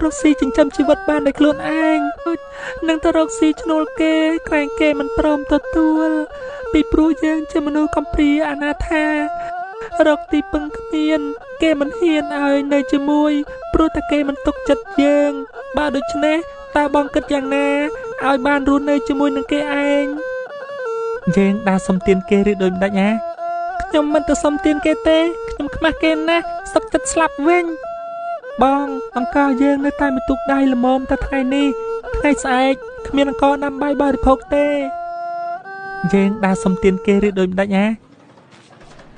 រកស៊ីចិញ្ចឹមជីវិតបានដោយខ្លួនឯងនឹងទៅរកស៊ីឈ្នួលគេក្រែងគេមិនព្រមទទួលពីព្រោះយើងជាមនុស្សកំព្រាអនាថារកទីពឹងគ្មានគេមិនហ៊ានឲ្យនៅជាមួយព្រោះតែគេមិនទុកចិត្តយើងបើដូច្នេះតើបងគិតយ៉ាងណាឲ្យបានរស់នៅជាមួយនឹងគេឯងយើងដើរសុំទានគេឬដូចម្ដេចហ៎ខ្ញុំមិនទៅសុំទានគេទេខ្ញុំខ្មាស់គេណាស់សុខចិត្តស្លាប់វិញបងអង្ករយើងនៅតែមិនទុកដៃល្មមតែថ្ងៃនេះថ្ងៃស្អែកគ្មានអង្ករដាំបាយបរិភោគទេយើងដើរសុំទានគេឬដូចម្ដេចហ៎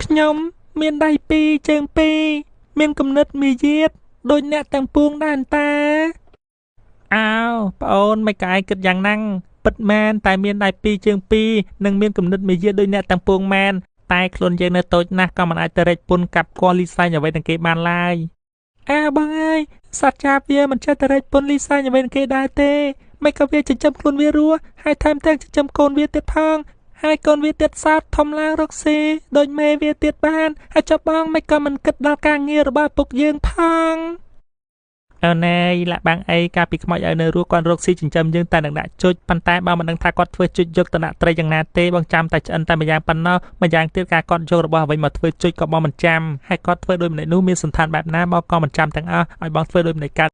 ខ្ញុំមានដៃពីរជើងពីរមានគំនិតមាយាទដូចអ្នកទាំងពួងដែរតាអើប្អូនមិនក៏ឯងគិតយ៉ាងហ្នឹងពិតមែនតែមានដៃពីរជើងពីរនិងមានគំនិតមាយាទដូចអ្នកទាំងពួងមែនតែខ្លួនយើងនៅតូចណាស់ក៏មិនអាចទៅរែកពុនកាប់គាល់លីសែងអ្វីទាំងគេបានឡើយបងអើយសត្វចាបវាមិនចេះទៅរែកពុនលីសែងអ្វីទាំងគេដែរទេមិនក៏វាចិញ្ចឹមខ្លួនវារស់ហើយថែមទាំងចិញ្ចឹមកូនវាទៀតផងហើយកូនវាទៀតសោតធំឡើងរកស៊ីដូចមេវាទៀតបានហើយចុះបងមិនក៏មិនគិតដល់ការងាររបស់ពុកយើងផងអូនឯងលាក់បាំងអីកាលពីខ្មោចឲ្យនៅរស់គាត់រកស៊ីចិញ្ចឹមយើងតែនឹងដាក់ជុចប៉ុន្តែបើមិនដឹងថាគាត់ធ្វើជុចយកទៅដាក់ត្រីយ៉ាងណាទេបងចាំតែឆ្អិនតែម្យ៉ាងប៉ុណ្ណោះម្យ៉ាងទៀតការគាត់យករបស់អ្វីមកធ្វើជុចក៏បងមិនចាំហើយគាត់ធ្វើដោយម្នាក់នោះមានសន្តានបែបណាមកក៏មិនចាំទាំងអស់ឲ្យបងធ្វើដោយម្នាក់កើត